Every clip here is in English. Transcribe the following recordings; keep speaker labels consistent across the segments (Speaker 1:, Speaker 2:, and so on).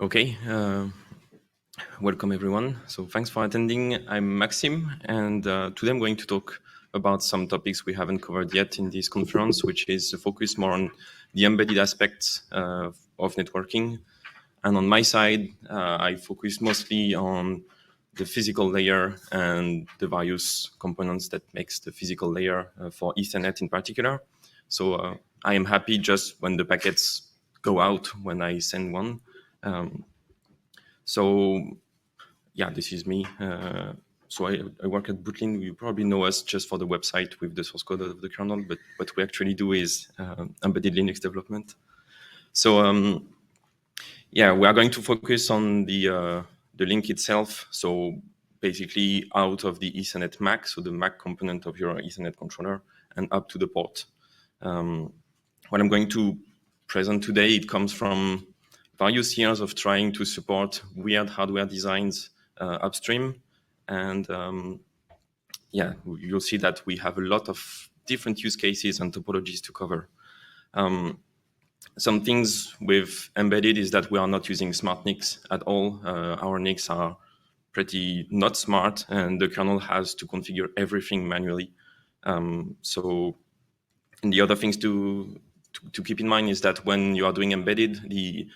Speaker 1: Okay, welcome everyone. So thanks for attending. I'm Maxim, and today I'm going to talk about some topics we haven't covered yet in this conference, which is focused more on the embedded aspects of networking. And on my side, I focus mostly on the physical layer and the various components that makes the physical layer for Ethernet in particular. So I am happy just when the packets go out when I send one. So yeah, this is me. So I work at Bootlin. You probably know us just for the website with the source code of the kernel, but what we actually do is embedded Linux development. So yeah, we are going to focus on the link itself. So basically out of the Ethernet MAC, so the MAC component of your Ethernet controller, and up to the port. What I'm going to present today, it comes from various years of trying to support weird hardware designs upstream. And yeah, you'll see that we have a lot of different use cases and topologies to cover. Some things with embedded is that we are not using smart NICs at all. Our NICs are pretty not smart, and the kernel has to configure everything manually. And the other things to keep in mind is that when you are doing embedded, the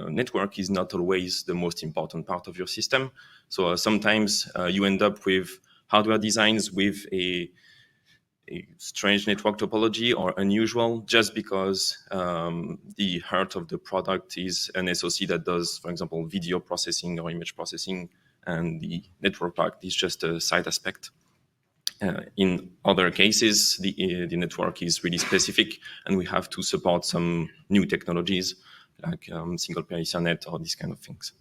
Speaker 1: network is not always the most important part of your system. So sometimes you end up with hardware designs with a strange network topology or unusual just because the heart of the product is an SoC that does, for example, video processing or image processing, and the network part is just a side aspect. In other cases, the network is really specific, and we have to support some new technologies like single pair Ethernet or these kind of things.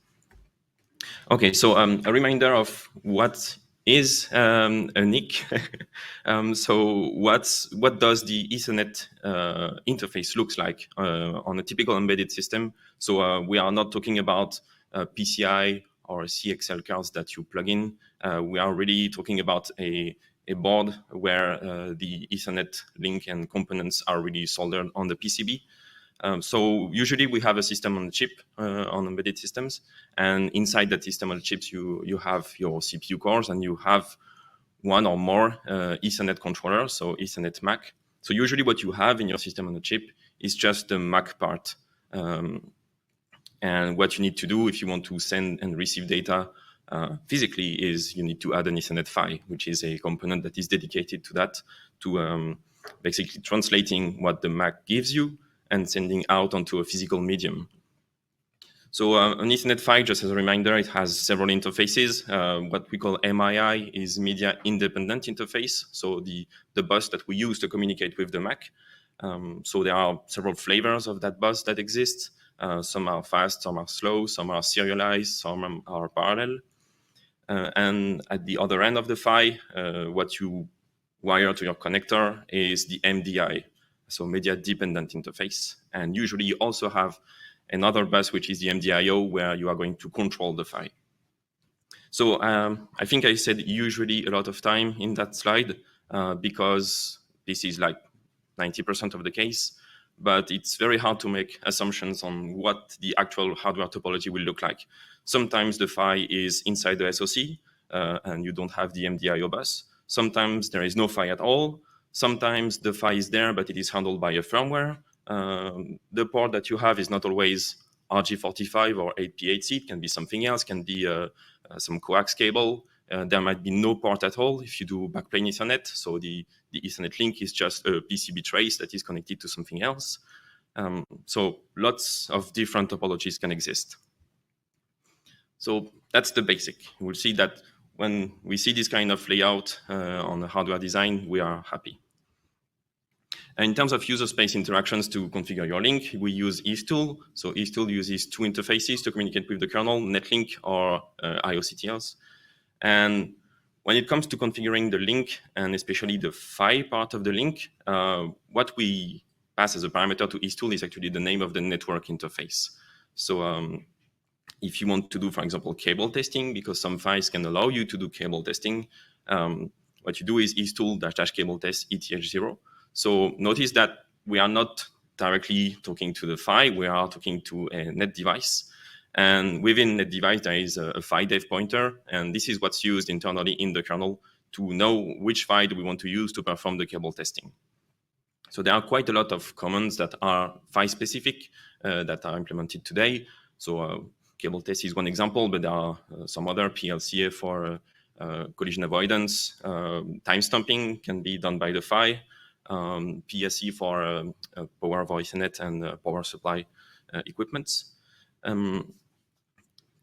Speaker 1: Okay, so a reminder of what is a NIC. So what does the Ethernet interface looks like on a typical embedded system? So we are not talking about PCI or CXL cards that you plug in. We are really talking about a board where the Ethernet link and components are really soldered on the PCB. So usually we have a system on the chip on embedded systems, and inside that system on the chips, you have your CPU cores, and you have one or more Ethernet controllers, so Ethernet MAC. So usually what you have in your system on the chip is just the MAC part. And what you need to do if you want to send and receive data physically is you need to add an Ethernet PHY, which is a component that is dedicated to that, to basically translating what the MAC gives you and sending out onto a physical medium. So an Ethernet PHY, just as a reminder, it has several interfaces. What we call MII is media independent interface. So the bus that we use to communicate with the MAC. So there are several flavors of that bus that exist. Some are fast, some are slow, some are serialized, some are parallel. And at the other end of the PHY, what you wire to your connector is the MDI, so media dependent interface. And usually you also have another bus, which is the MDIO, where you are going to control the PHY. So I think I said usually a lot of time in that slide because this is like 90% of the case, but it's very hard to make assumptions on what the actual hardware topology will look like. Sometimes the PHY is inside the SoC and you don't have the MDIO bus. Sometimes there is no PHY at all. Sometimes the PHY is there, but it is handled by a firmware. The port that you have is not always RG45 or 8P8C. It can be something else, can be some coax cable. There might be no port at all if you do backplane Ethernet. So the Ethernet link is just a PCB trace that is connected to something else. So lots of different topologies can exist. So that's the basic. We'll see that when we see this kind of layout on the hardware design, we are happy. And in terms of user space interactions to configure your link, we use ETHTool. So ETHTool uses two interfaces to communicate with the kernel, Netlink or IOCTLs. And when it comes to configuring the link, and especially the PHY part of the link, what we pass as a parameter to ETHTool is actually the name of the network interface. So if you want to do, for example, cable testing, because some PHYs can allow you to do cable testing, what you do is ETHTool --cable test ETH0. So notice that we are not directly talking to the PHY, we are talking to a net device. And within the device, there is a phi dev pointer, and this is what's used internally in the kernel to know which phi do we want to use to perform the cable testing. So there are quite a lot of commands that are phi specific that are implemented today. So cable test is one example, but there are some other PLCA for collision avoidance. Time stamping can be done by the phi. PSE for power voice net and power supply equipments.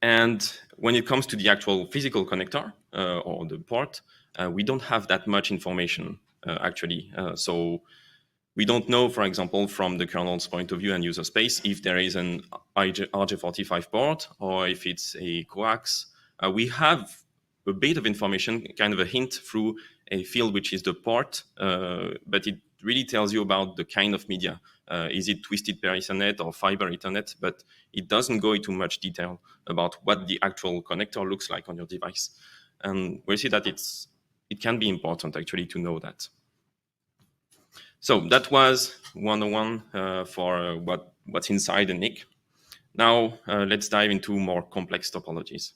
Speaker 1: And when it comes to the actual physical connector or the port, we don't have that much information actually. So we don't know, for example, from the kernel's point of view and user space, if there is an RJ45 port or if it's a coax. We have a bit of information, kind of a hint through a field which is the port, but it really tells you about the kind of media. Is it twisted pair Ethernet or fiber Ethernet? But it doesn't go into much detail about what the actual connector looks like on your device. And we see that it can be important actually to know that. So that was 101 for what's inside the NIC. Now let's dive into more complex topologies.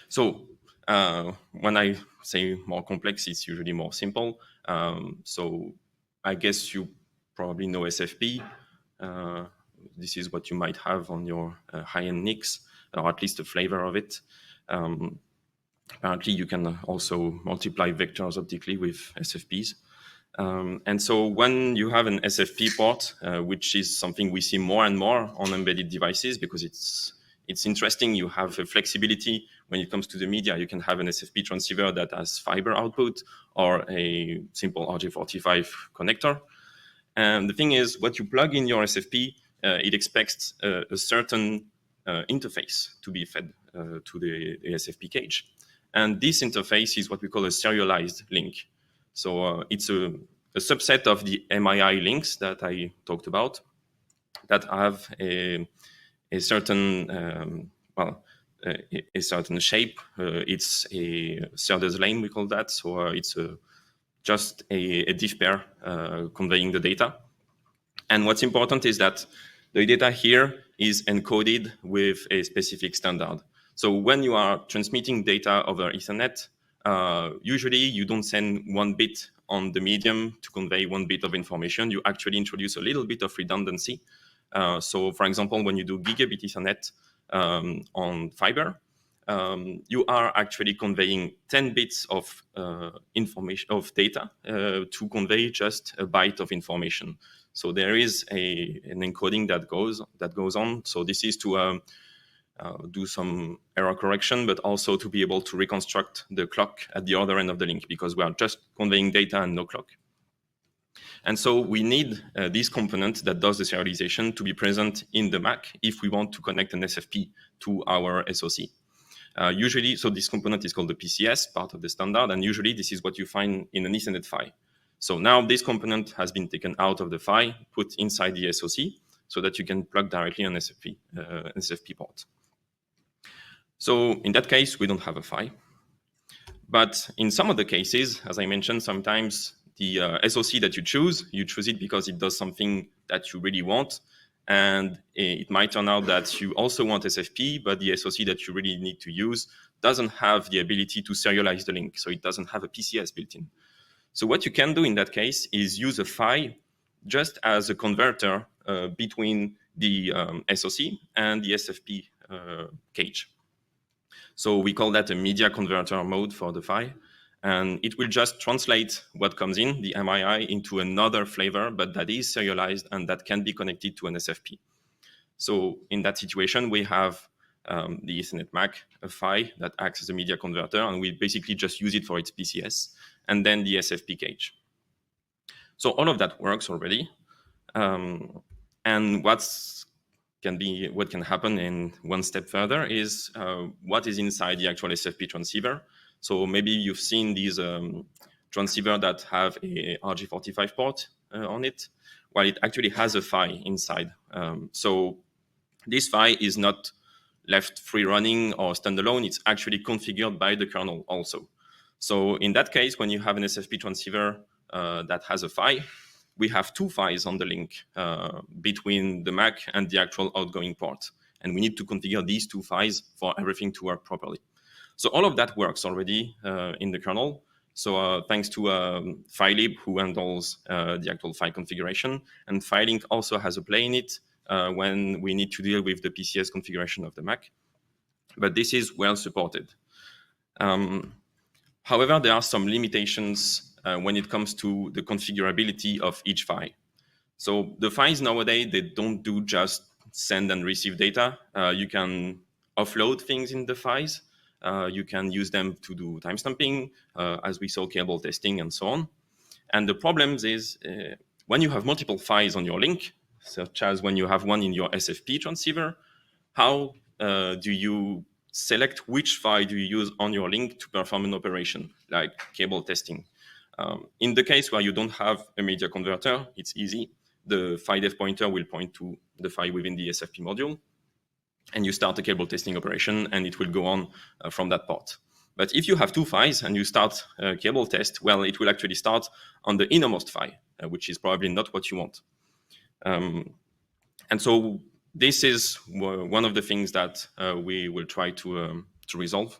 Speaker 1: So when I say more complex, it's usually more simple. So I guess you probably know SFP. This is what you might have on your high-end NICs, or at least a flavor of it. Apparently, you can also multiply vectors optically with SFPs. And so when you have an SFP port, which is something we see more and more on embedded devices because it's interesting, you have a flexibility when it comes to the media. You can have an SFP transceiver that has fiber output or a simple RJ45 connector. And the thing is, what you plug in your SFP, it expects a certain interface to be fed to the SFP cage. And this interface is what we call a serialized link. So it's a subset of the MII links that I talked about that have a certain, a certain shape. It's a Serdes lane, we call that. So it's just a diff pair conveying the data. And what's important is that the data here is encoded with a specific standard. So when you are transmitting data over Ethernet, usually you don't send 1 bit on the medium to convey 1 bit of information. You actually introduce a little bit of redundancy. So for example, when you do gigabit Ethernet on fiber, you are actually conveying 10 bits of information of data to convey just a byte of information. So there is an encoding that goes on. So this is to do some error correction, but also to be able to reconstruct the clock at the other end of the link, because we are just conveying data and no clock. And so we need this component that does the serialization to be present in the MAC if we want to connect an SFP to our SoC. Usually, so this component is called the PCS, part of the standard, and usually this is what you find in an Ethernet PHY. So now this component has been taken out of the PHY, put inside the SoC, so that you can plug directly an SFP port. So in that case, we don't have a PHY. But in some of the cases, as I mentioned, sometimes the SoC that you choose it because it does something that you really want. And it might turn out that you also want SFP, but the SoC that you really need to use doesn't have the ability to serialize the link. So it doesn't have a PCS built in. So what you can do in that case is use a PHY just as a converter between the SoC and the SFP cage. So we call that a media converter mode for the PHY. And it will just translate what comes in, the MII, into another flavor, but that is serialized and that can be connected to an SFP. So in that situation, we have the Ethernet MAC, a PHY that acts as a media converter, and we basically just use it for its PCS, and then the SFP cage. So all of that works already. And what can happen in one step further is what is inside the actual SFP transceiver. So maybe you've seen these transceiver that have a RJ45 port on it, while it actually has a PHY inside. So this PHY is not left free running or standalone. It's actually configured by the kernel also. So in that case, when you have an SFP transceiver that has a PHY, we have 2 PHYs on the link between the MAC and the actual outgoing port. And we need to configure these 2 PHYs for everything to work properly. So all of that works already in the kernel. So thanks to PHYlib, who handles the actual PHY configuration. And PHYLink also has a play in it when we need to deal with the PCS configuration of the Mac. But this is well supported. However, there are some limitations when it comes to the configurability of each PHY. So the PHYs nowadays, they don't do just send and receive data. You can offload things in the PHYs. You can use them to do timestamping, as we saw, cable testing, and so on. And the problems is when you have multiple PHYs on your link, such as when you have one in your SFP transceiver, how do you select which PHY do you use on your link to perform an operation, like cable testing? In the case where you don't have a media converter, it's easy. The PHYDEV pointer will point to the PHY within the SFP module, and you start a cable testing operation, and it will go on from that port. But if you have 2 PHYs and you start a cable test, well, it will actually start on the innermost PHY, which is probably not what you want. And so this is one of the things that we will try to resolve.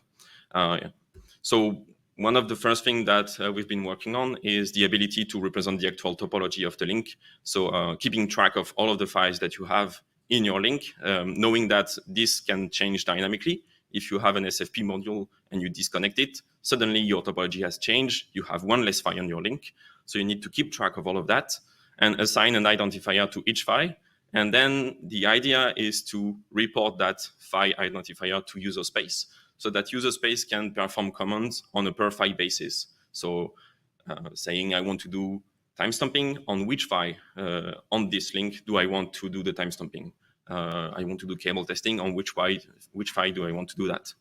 Speaker 1: So one of the first things that we've been working on is the ability to represent the actual topology of the link. So keeping track of all of the PHYs that you have in your link, knowing that this can change dynamically. If you have an SFP module and you disconnect it, suddenly your topology has changed. You have one less PHY on your link. So you need to keep track of all of that and assign an identifier to each PHY. And then the idea is to report that PHY identifier to user space, so that user space can perform commands on a per PHY basis. So saying I want to do timestamping on which PHY on this link do I want to do the timestamping? I want to do cable testing on which PHY do I want to do that?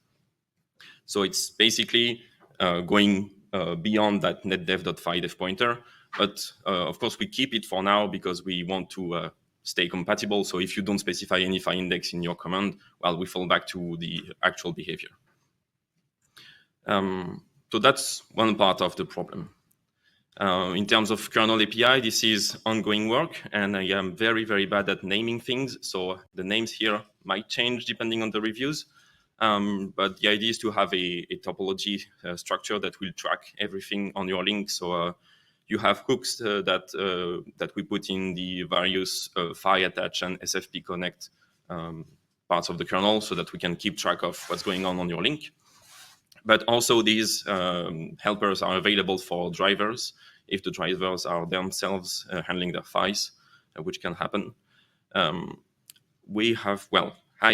Speaker 1: So it's basically going beyond that netdev.phydev pointer. But of course, we keep it for now because we want to stay compatible. So if you don't specify any PHY index in your command, well, we fall back to the actual behavior. So that's one part of the problem. In terms of kernel API, this is ongoing work, and I am very, very bad at naming things. So the names here might change depending on the reviews. But the idea is to have a topology structure that will track everything on your link. So you have hooks that we put in the various PHY attach and SFP connect parts of the kernel, so that we can keep track of what's going on your link. But also these helpers are available for drivers if the drivers are themselves handling their PHYs, which can happen. I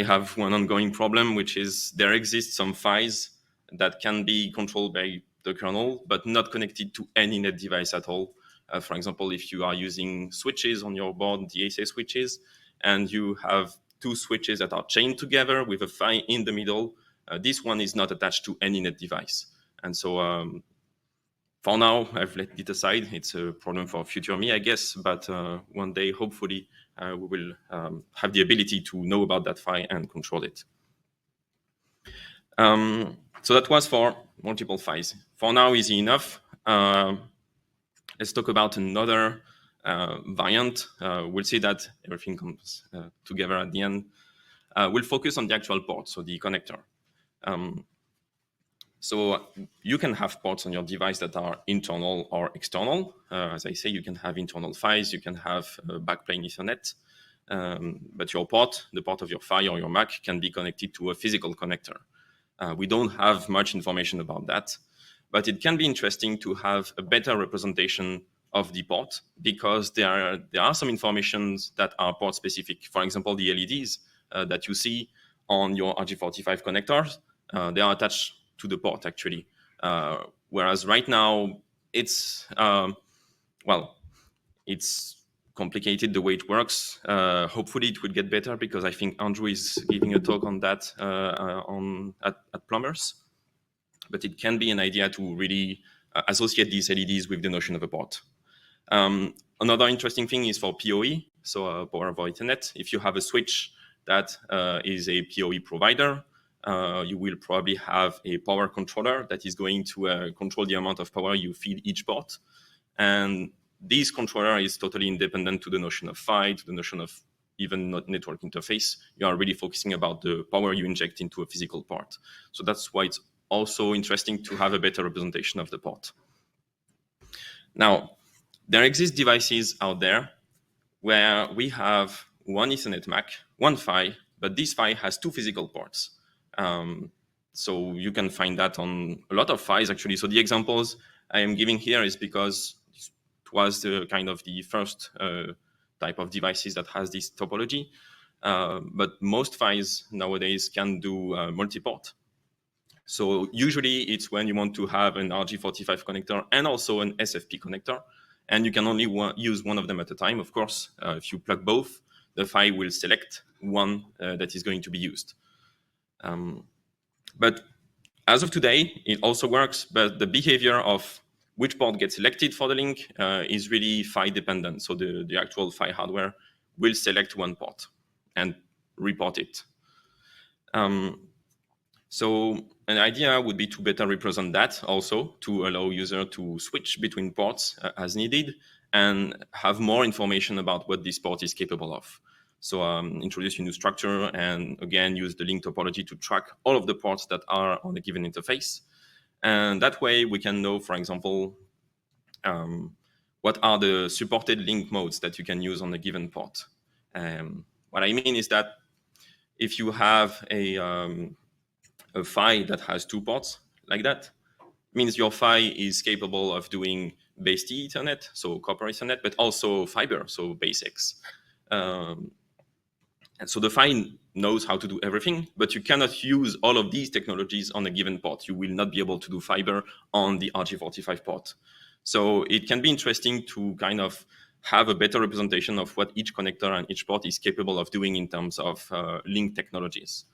Speaker 1: have one ongoing problem, which is there exists some PHYs that can be controlled by the kernel, but not connected to any net device at all. For example, if you are using switches on your board, DSA switches, and you have 2 switches that are chained together with a PHY in the middle, this one is not attached to any net device. And so for now, I've let it aside. It's a problem for future me, I guess. But one day, hopefully, we will have the ability to know about that PHY and control it. So that was for multiple PHYs. For now, easy enough. Let's talk about another variant. We'll see that everything comes together at the end. We'll focus on the actual port, so the connector. So you can have ports on your device that are internal or external. As I say, you can have internal PHYs, you can have backplane Ethernet, but your port, the port of your PHY or your Mac, can be connected to a physical connector. We don't have much information about that, but it can be interesting to have a better representation of the port, because there are some informations that are port specific. For example, the LEDs that you see on your RG45 connectors, they are attached to the port actually. Whereas right now it's it's complicated the way it works. Hopefully it will get better, because I think Andrew is giving a talk on that at Plumbers. But it can be an idea to really associate these LEDs with the notion of a port. Another interesting thing is for PoE, so power over Ethernet. If you have a switch that is a PoE provider, you will probably have a power controller that is going to control the amount of power you feed each port. And this controller is totally independent to the notion of PHY, to the notion of even not network interface. You are really focusing about the power you inject into a physical part. So that's why it's also interesting to have a better representation of the port. Now, there exist devices out there where we have one Ethernet MAC, one PHY, but this PHY has two physical ports. So you can find that on a lot of PHYs actually. So the examples I am giving here is because it was the kind of the first type of devices that has this topology. But most PHYs nowadays can do multi-port. So usually it's when you want to have an RJ45 connector and also an SFP connector, and you can only use one of them at a time, of course. If you plug both, the PHY will select one that is going to be used. But as of today, it also works, but the behavior of which port gets selected for the link is really PHY dependent. So the actual PHY hardware will select one port and report it. So an idea would be to better represent that also, to allow user to switch between ports as needed and have more information about what this port is capable of. So introduce a new structure and again, use the link topology to track all of the ports that are on a given interface. And that way we can know, for example, what are the supported link modes that you can use on a given port. What I mean is that if you have a PHY that has two ports like that, means your PHY is capable of doing base T Ethernet, so copper Ethernet, but also fiber, so base X. And so the PHY knows how to do everything, but you cannot use all of these technologies on a given port. You will not be able to do fiber on the RJ45 port. So it can be interesting to kind of have a better representation of what each connector and each port is capable of doing in terms of link technologies.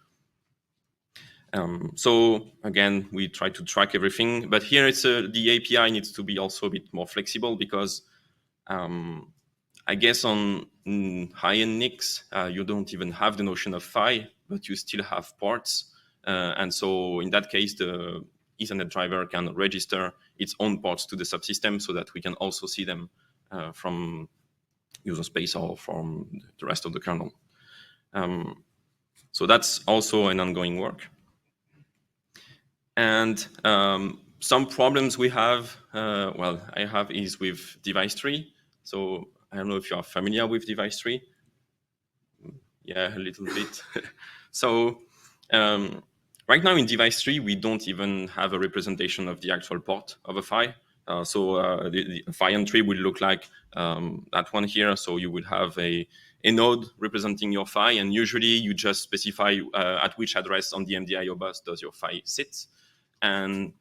Speaker 1: So again, we try to track everything, but here it's the API needs to be also a bit more flexible because I guess on high-end NICs, you don't even have the notion of PHY, but you still have ports. And so in that case, the Ethernet driver can register its own ports to the subsystem so that we can also see them from user space or from the rest of the kernel. So that's also an ongoing work. And some problems we have, I have is with device tree. So I don't know if you are familiar with device tree. Yeah, a little bit. So right now in device tree, we don't even have a representation of the actual port of a PHY. So the PHY tree will look like that one here. So you would have a node representing your PHY, and usually you just specify at which address on the MDIO bus does your PHY sit. And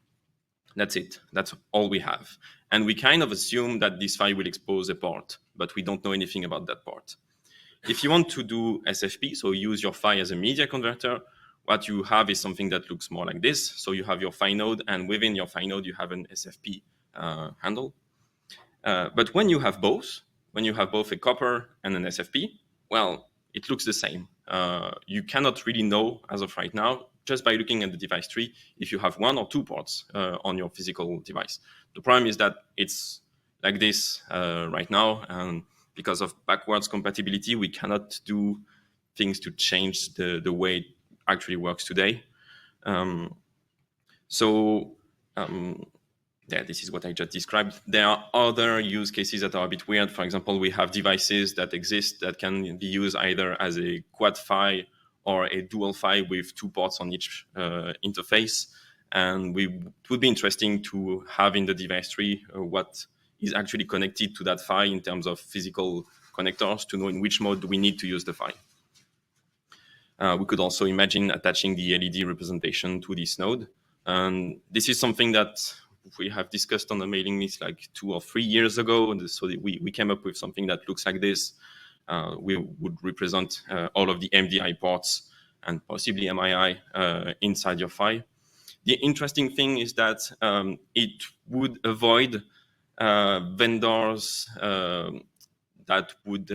Speaker 1: that's it. That's all we have. And we kind of assume that this PHY will expose a port, but we don't know anything about that port. If you want to do SFP, so use your PHY as a media converter, what you have is something that looks more like this. So you have your PHY node, and within your PHY node, you have an SFP handle. But when you have both a copper and an SFP, well, it looks the same. You cannot really know as of right now, just by looking at the device tree, if you have one or two ports on your physical device. The problem is that it's like this right now, and because of backwards compatibility, we cannot do things to change the way it actually works today. Yeah, this is what I just described. There are other use cases that are a bit weird. For example, we have devices that exist that can be used either as a quad PHY or a dual PHY with two ports on each interface. And it would be interesting to have in the device tree what is actually connected to that PHY in terms of physical connectors to know in which mode we need to use the PHY. We could also imagine attaching the LED representation to this node. And this is something that we have discussed on the mailing list like 2 or 3 years ago. And so we came up with something that looks like this. We would represent all of the MDI ports and possibly MII inside your PHY. The interesting thing is that it would avoid vendors that would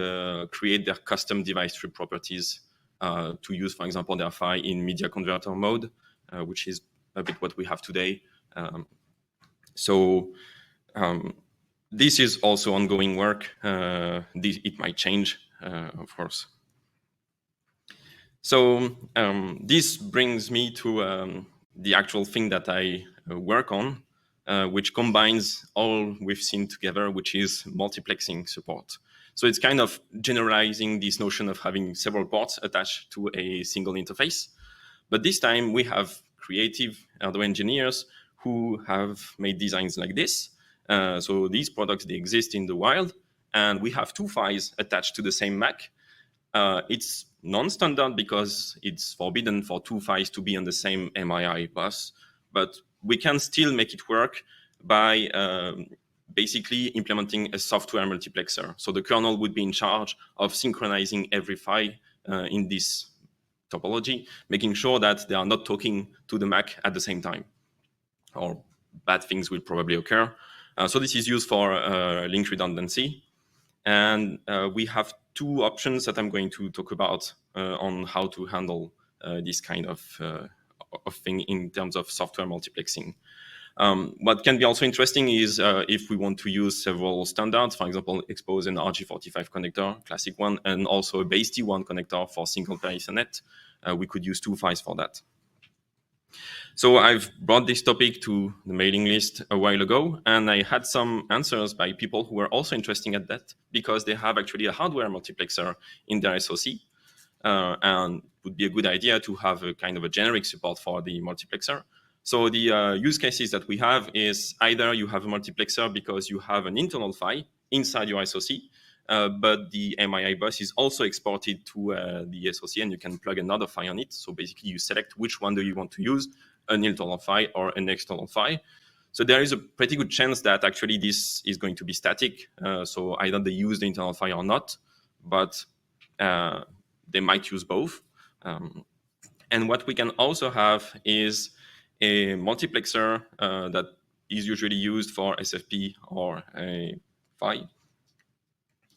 Speaker 1: create their custom device tree properties to use, for example, their PHY in media converter mode, which is a bit what we have today. This is also ongoing work. It might change, of course. So this brings me to the actual thing that I work on, which combines all we've seen together, which is multiplexing support. So it's kind of generalizing this notion of having several ports attached to a single interface. But this time we have creative hardware engineers who have made designs like this. So these products, they exist in the wild, and we have two PHYs attached to the same Mac. It's non-standard because it's forbidden for two PHYs to be on the same MII bus, but we can still make it work by basically implementing a software multiplexer. So the kernel would be in charge of synchronizing every PHY in this topology, making sure that they are not talking to the Mac at the same time, or bad things will probably occur. So this is used for link redundancy. And we have two options that I'm going to talk about on how to handle this kind of thing in terms of software multiplexing. What can be also interesting is if we want to use several standards, for example, expose an RG45 connector, classic one, and also a base T1 connector for single pair Ethernet, we could use two PHYs for that. So I've brought this topic to the mailing list a while ago, and I had some answers by people who were also interested at that because they have actually a hardware multiplexer in their SoC, and it would be a good idea to have a kind of a generic support for the multiplexer. So the use cases that we have is either you have a multiplexer because you have an internal PHY inside your SoC, but the MII bus is also exported to the SoC, and you can plug another PHY on it. So basically you select which one do you want to use, an internal PHY or an external PHY. So there is a pretty good chance that actually this is going to be static. So either they use the internal PHY or not, but they might use both. And what we can also have is a multiplexer that is usually used for SFP or a PHY.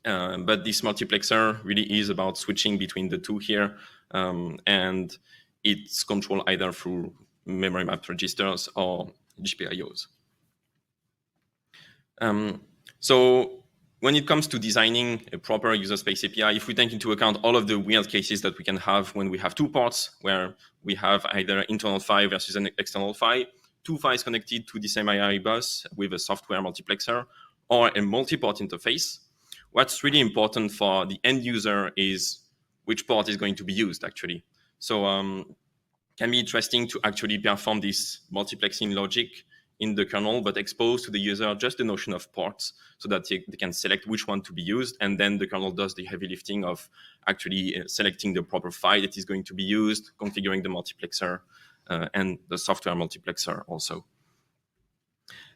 Speaker 1: But this multiplexer really is about switching between the two here, and it's controlled either through memory mapped registers or GPIOs. So when it comes to designing a proper user space API, if we take into account all of the weird cases that we can have when we have two ports, where we have either internal PHY versus an external PHY, two PHYs connected to this MII bus with a software multiplexer, or a multi-port interface, what's really important for the end user is which port is going to be used, actually. So can be interesting to actually perform this multiplexing logic in the kernel, but expose to the user just the notion of ports so that they can select which one to be used. And then the kernel does the heavy lifting of actually selecting the proper PHY that is going to be used, configuring the multiplexer, and the software multiplexer also.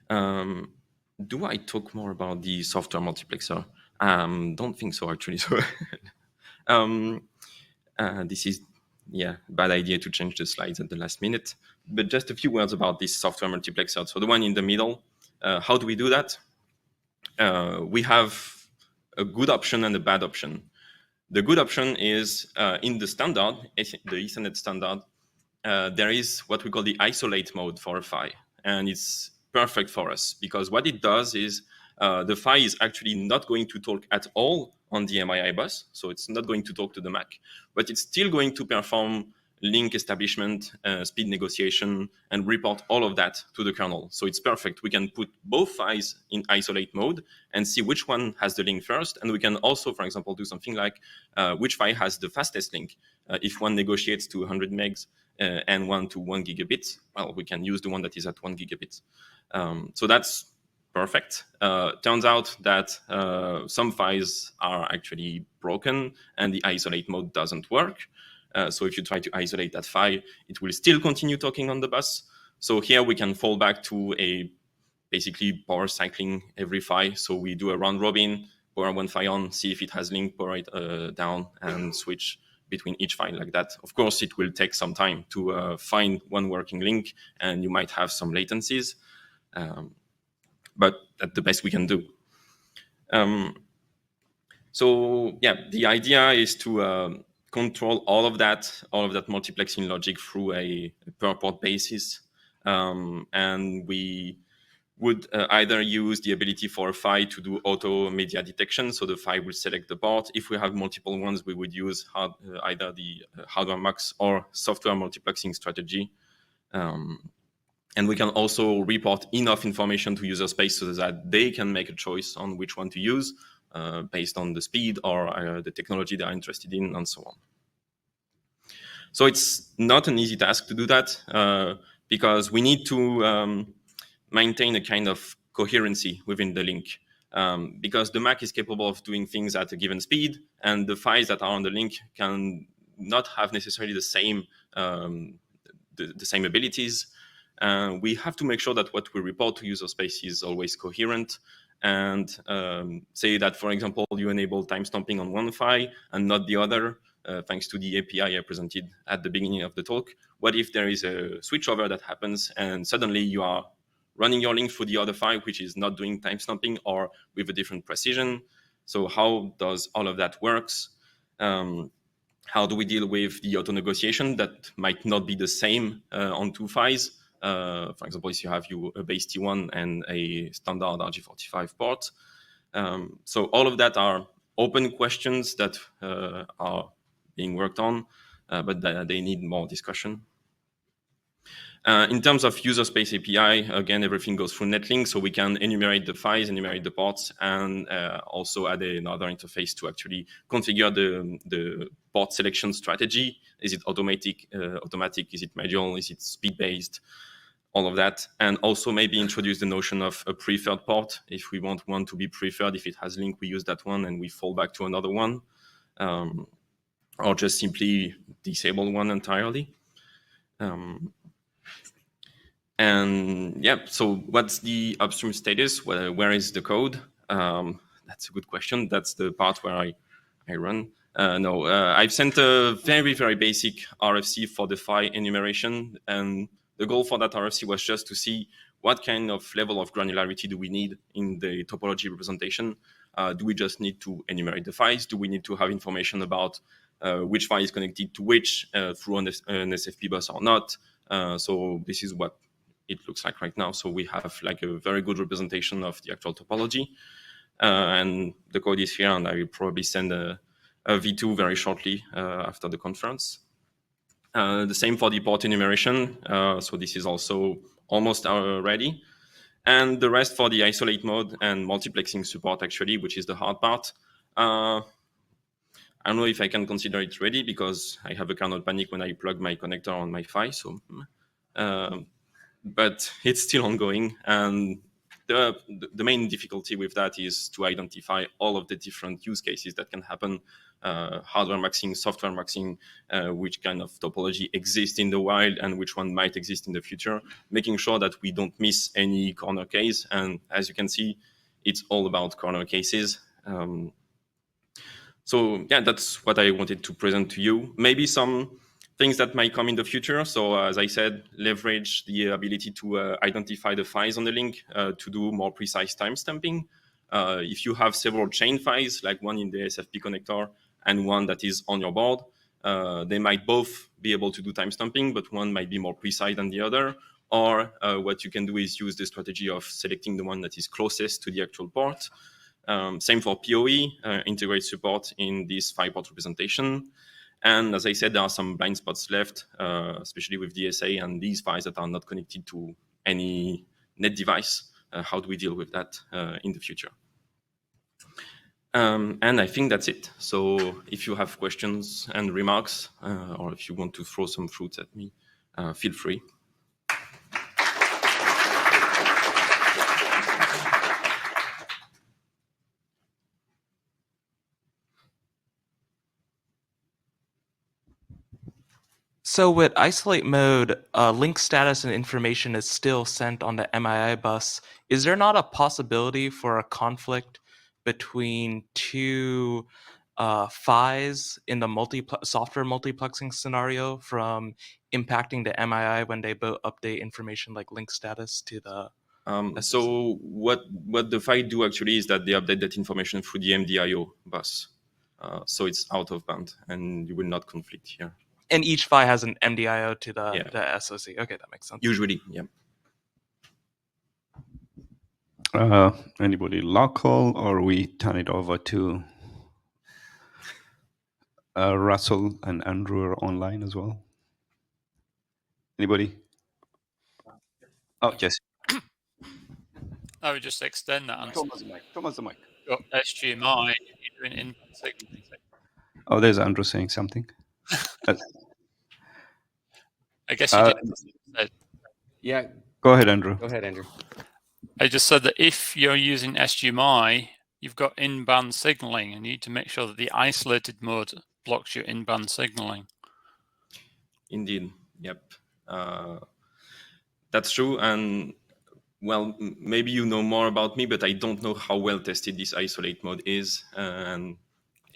Speaker 1: Do I talk more about the software multiplexer? Don't think so, actually. So this is, bad idea to change the slides at the last minute. But just a few words about this software multiplexer. So the one in the middle, how do we do that? We have a good option and a bad option. The good option is in the standard, the Ethernet standard, there is what we call the isolate mode for a PHY. And it's perfect for us because what it does is the PHY is actually not going to talk at all on the MII bus. So it's not going to talk to the Mac, but it's still going to perform link establishment, speed negotiation, and report all of that to the kernel. So it's perfect. We can put both PHYs in isolate mode and see which one has the link first. And we can also, for example, do something like which PHY has the fastest link. If one negotiates to 100 megs and one to 1 gigabit, well, we can use the one that is at 1 gigabit. So that's perfect. Turns out that some PHYs are actually broken and the isolate mode doesn't work. So if you try to isolate that PHY, it will still continue talking on the bus. So here we can fall back to a basically power cycling every PHY. So we do a round robin, power one PHY on, see if it has link, power it down, and switch between each PHY like that. Of course, it will take some time to find one working link, and you might have some latencies, but that's the best we can do. So yeah, the idea is to control all of that multiplexing logic through a per port basis, and we would either use the ability for a PHY to do auto media detection. So the PHY will select the port. If we have multiple ones, we would use either the hardware mux or software multiplexing strategy. And we can also report enough information to user space so that they can make a choice on which one to use based on the speed or the technology they are interested in and so on. So it's not an easy task to do that because we need to maintain a kind of coherency within the link. Because the Mac is capable of doing things at a given speed, and the PHYs that are on the link can not have necessarily the same abilities. We have to make sure that what we report to user space is always coherent. And say that, for example, you enable timestamping on one PHY and not the other, thanks to the API I presented at the beginning of the talk. What if there is a switchover that happens and suddenly you are running your link through the other PHY, which is not doing timestamping or with a different precision? So how does all of that works? How do we deal with the auto negotiation that might not be the same on two PHYs? For example, if you have a base T1 and a standard RG45 port. So all of that are open questions that are being worked on, but they need more discussion. In terms of user space API, again, everything goes through Netlink, so we can enumerate the PHYs, enumerate the ports, and also add another interface to actually configure the port selection strategy. Is it automatic? Is it manual? Is it speed-based? All of that. And also maybe introduce the notion of a preferred port. If we want one to be preferred, if it has link, we use that one and we fall back to another one. Or just simply disable one entirely. And yeah, so what's the upstream status? Where is the code? That's a good question. That's the part where I run. I've sent a very, very basic RFC for the PHY enumeration. And the goal for that RFC was just to see what kind of level of granularity do we need in the topology representation. Do we just need to enumerate the PHYs? Do we need to have information about which PHY is connected to which through an SFP bus or not? So this is what it looks like right now. So we have like a very good representation of the actual topology. And the code is here, and I will probably send a V2 very shortly after the conference. The same for the port enumeration. So this is also almost ready. And the rest for the isolate mode and multiplexing support, actually, which is the hard part. I don't know if I can consider it ready because I have a kernel panic when I plug my connector on my PHY. So, but it's still ongoing. And the main difficulty with that is to identify all of the different use cases that can happen. Hardware maxing, software maxing, which kind of topology exists in the wild and which one might exist in the future, making sure that we don't miss any corner case. And as you can see, it's all about corner cases. So yeah, that's what I wanted to present to you. Maybe some things that might come in the future. So as I said, leverage the ability to identify the PHYs on the link to do more precise timestamping. If you have several chain PHYs, like one in the SFP connector and one that is on your board, they might both be able to do timestamping, but one might be more precise than the other. Or what you can do is use the strategy of selecting the one that is closest to the actual port. Same for PoE, integrate support in this 5-port representation. And as I said, there are some blind spots left, especially with DSA and these PHYs that are not connected to any net device. How do we deal with that in the future? And I think that's it. So if you have questions and remarks, or if you want to throw some fruits at me, feel free.
Speaker 2: So with isolate mode, link status and information is still sent on the MII bus. Is there not a possibility for a conflict between two PHYs in the software multiplexing scenario from impacting the MII when they both update information like link status to the
Speaker 1: so what the PHY do actually is that they update that information through the MDIO bus. So it's out of band and you will not conflict here.
Speaker 2: And each PHY has an MDIO to the SOC. Okay, that makes sense.
Speaker 1: Usually, yeah.
Speaker 3: Anybody local, or we turn it over to Russell and Andrew are online as well. Anybody? Oh, Jesse.
Speaker 4: I would just extend that answer.
Speaker 3: Thomas the mic.
Speaker 4: Got SGMI, you're doing in-band signaling.
Speaker 3: Oh, there's Andrew saying something.
Speaker 4: I guess you did.
Speaker 5: Yeah.
Speaker 3: Go ahead, Andrew.
Speaker 5: Go ahead, Andrew.
Speaker 4: I just said that if you're using SGMI, you've got in-band signaling, and you need to make sure that the isolated mode blocks your in-band signaling.
Speaker 1: Indeed. Yep. That's true. And well, maybe you know more about me, but I don't know how well tested this isolate mode is. And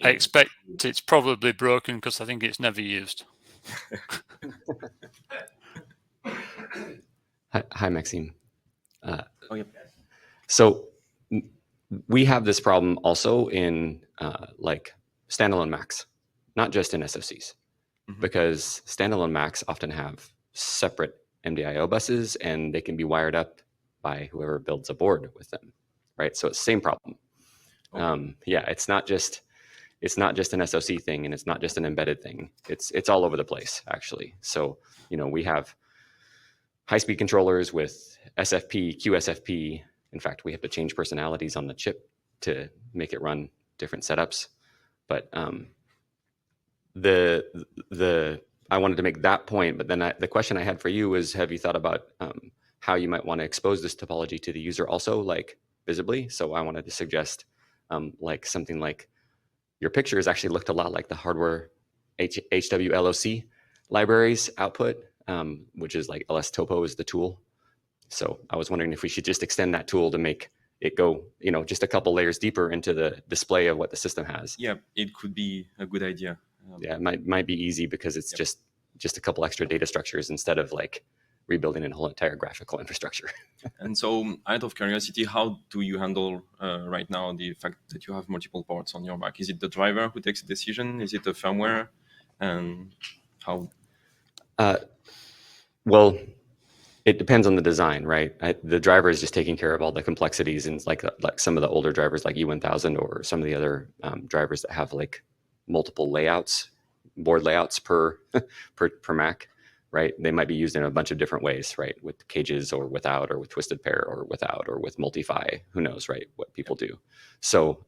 Speaker 4: I expect it's probably broken because I think it's never used.
Speaker 5: Hi, Maxime.
Speaker 1: Oh, yeah.
Speaker 5: So we have this problem also in like standalone Macs, not just in SoCs, because standalone Macs often have separate MDIO buses, and they can be wired up by whoever builds a board with them, right? So it's the same problem. Okay. Yeah, it's not just an SoC thing, and it's not just an embedded thing. It's all over the place, actually. So we have high-speed controllers with SFP, QSFP. In fact, we have to change personalities on the chip to make it run different setups. But I wanted to make that point, but then the question I had for you is, have you thought about how you might want to expose this topology to the user also, like visibly? So I wanted to suggest like something like your pictures actually looked a lot like the hardware HWLOC libraries output, which is like LS-topo is the tool. So I was wondering if we should just extend that tool to make it go, just a couple layers deeper into the display of what the system has.
Speaker 1: Yeah, it could be a good idea.
Speaker 5: Yeah, it might be easy because it's just a couple extra data structures instead of like rebuilding a whole entire graphical infrastructure.
Speaker 1: And so, out of curiosity, how do you handle right now the fact that you have multiple ports on your Mac? Is it the driver who takes the decision? Is it the firmware? And how?
Speaker 5: Well, it depends on the design, right? The driver is just taking care of all the complexities, and like some of the older drivers like E1000 or some of the other drivers that have like multiple layouts, board layouts per Mac, right? They might be used in a bunch of different ways, right? With cages or without, or with twisted pair or without, or with multi-phy. Who knows, right? What people do. So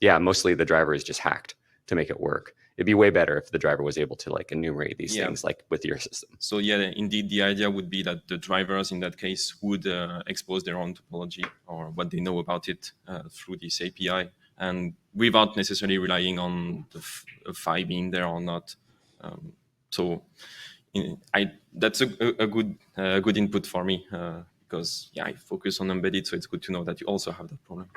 Speaker 5: yeah, mostly the driver is just hacked to make it work. It'd be way better if the driver was able to like enumerate these things like with your system.
Speaker 1: So yeah, indeed, the idea would be that the drivers in that case would expose their own topology or what they know about it through this API, and without necessarily relying on the phi being there or not. That's a good input for me because I focus on embedded, so it's good to know that you also have that problem.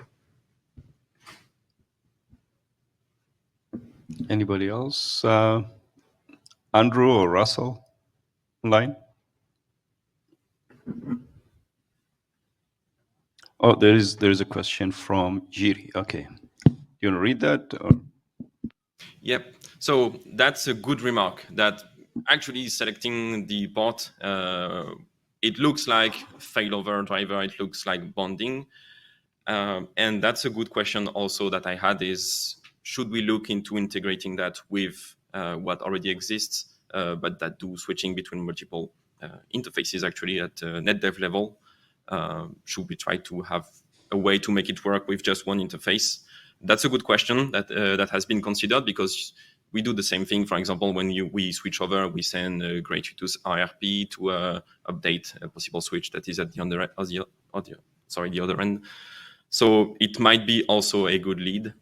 Speaker 3: Anybody else? Andrew or Russell online? Oh, there is a question from Jiri. Okay. You want to read that? Or?
Speaker 1: Yep. So that's a good remark that actually selecting the port, it looks like failover driver, it looks like bonding. And that's a good question also that I had is, should we look into integrating that with what already exists, but that do switching between multiple interfaces actually at Netdev level? Should we try to have a way to make it work with just one interface? That's a good question that has been considered, because we do the same thing. For example, when we switch over, we send a gratuitous IRP to update a possible switch that is at the other end. So it might be also a good lead.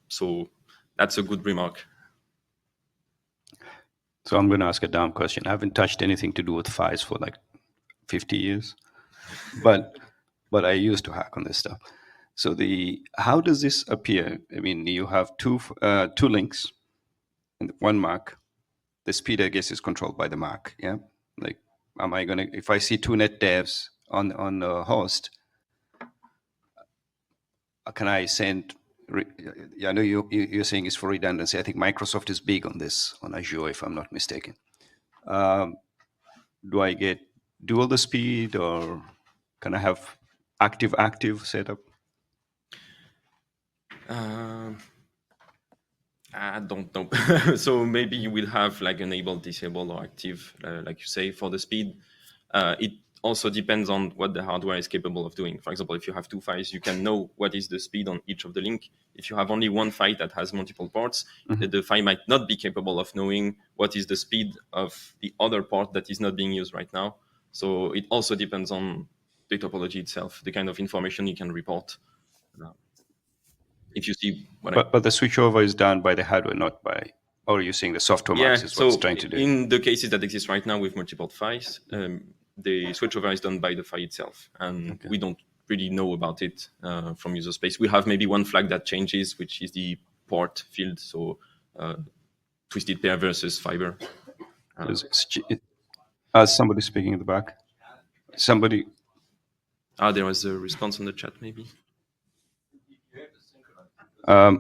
Speaker 1: So that's a good remark.
Speaker 3: So I'm going to ask a dumb question. I haven't touched anything to do with PHYs for like 50 years, but I used to hack on this stuff. So how does this appear? I mean, you have two links in one Mac. The speed, I guess, is controlled by the Mac. Yeah. Like, if I see two Netdevs on the host, can I send? I know you're saying it's for redundancy. I think Microsoft is big on this on Azure, if I'm not mistaken. Do I get dual the speed, or Can I have active setup?
Speaker 1: I don't know. So maybe you will have like enable, disable, or active, like you say, for the speed. It also depends on what the hardware is capable of doing. For example, if you have two PHYs, you can know what is the speed on each of the link. If you have only one PHY that has multiple ports, the PHY might not be capable of knowing what is the speed of the other port that is not being used right now. So it also depends on the topology itself, the kind of information you can report. If you see what
Speaker 3: But the switchover is done by the hardware, not by, or are you saying the software max is what it's trying to do?
Speaker 1: In the cases that exist right now with multiple PHYs, the switchover is done by the PHY itself, and we don't really know about it from user space. We have maybe one flag that changes, which is the port field, so twisted pair versus fiber.
Speaker 3: Somebody speaking in the back. Somebody.
Speaker 1: There was a response on the chat, maybe.
Speaker 6: A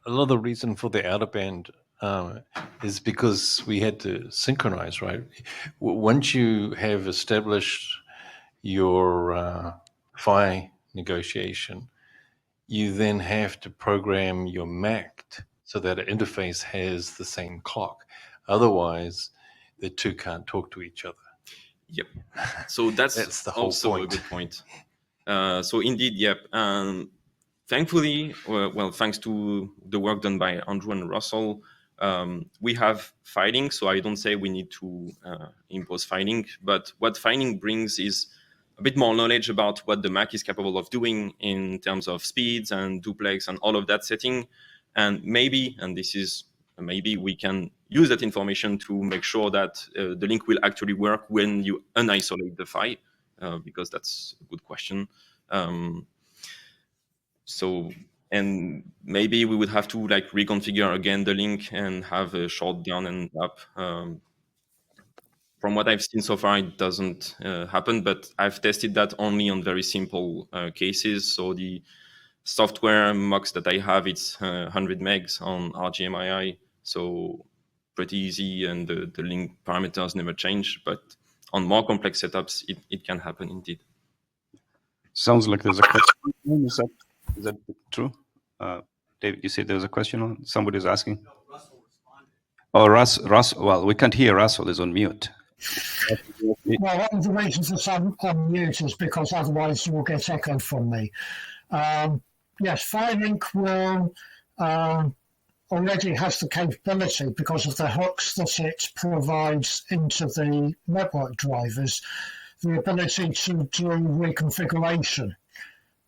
Speaker 6: lot of the reason for the outer band is because we had to synchronize, right? Once you have established your PHY negotiation, you then have to program your MAC so that an interface has the same clock. Otherwise, the two can't talk to each other.
Speaker 1: Yep. So that's
Speaker 6: the whole
Speaker 1: also
Speaker 6: point.
Speaker 1: A good point. So indeed, yep. Thankfully, well, thanks to the work done by Andrew and Russell, we have filing. So I don't say we need to impose filing, but what filing brings is a bit more knowledge about what the Mac is capable of doing in terms of speeds and duplex and all of that setting. And maybe, and this is maybe, we can use that information to make sure that the link will actually work when you unisolate the PHY, because that's a good question. So, and maybe we would have to like reconfigure again the link and have a short down and up. From what I've seen so far, it doesn't happen, but I've tested that only on very simple cases. So the software mux that I have, it's 100 megs on RGMII, so pretty easy, and the link parameters never change. But on more complex setups, it can happen indeed.
Speaker 3: Sounds like there's a question. Is that true? David, you said there's a question on somebody's asking? No, Russell responded. Oh, Russ. Well, we can't hear Russell, is on mute.
Speaker 7: Well, one of the reasons for some on mute is because otherwise you will get echoed from me. Yes, Firelink will already has the capability, because of the hooks that it provides into the network drivers, the ability to do reconfiguration.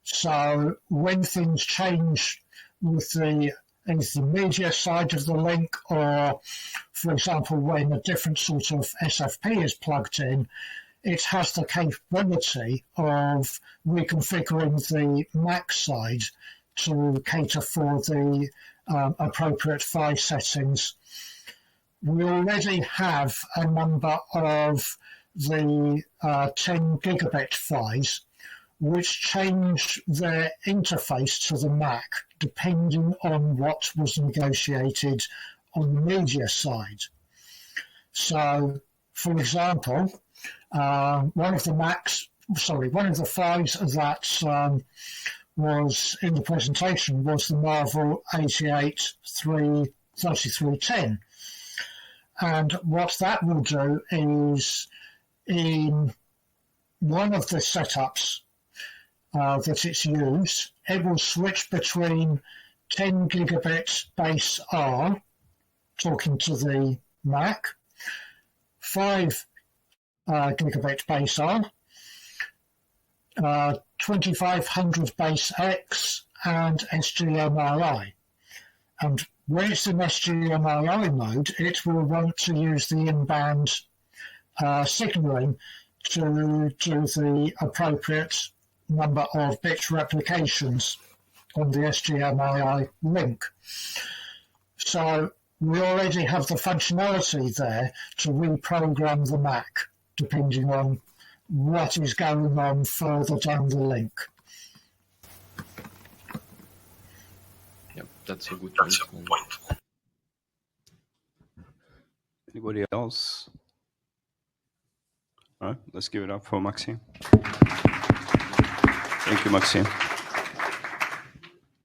Speaker 7: So when things change with the media side of the link, or, for example, when a different sort of SFP is plugged in, it has the capability of reconfiguring the MAC side to cater for the appropriate PHY settings. We already have a number of the 10 gigabit PHYs which change their interface to the Mac depending on what was negotiated on the media side. So, for example, one of the PHYs that was in the presentation was the Marvel 883310. And what that will do is, in one of the setups that it's used, it will switch between 10 gigabit base R, talking to the Mac, 5 gigabit base R, 2500 base X, and SGMII. And when it's in SGMII mode, it will want to use the in-band signaling to do the appropriate number of bit replications on the SGMII link. So we already have the functionality there to reprogram the Mac depending on what is going on further down the link.
Speaker 1: Yep, that's a good point.
Speaker 3: Anybody else? All right, let's give it up for Maxime. Thank you, Maxime.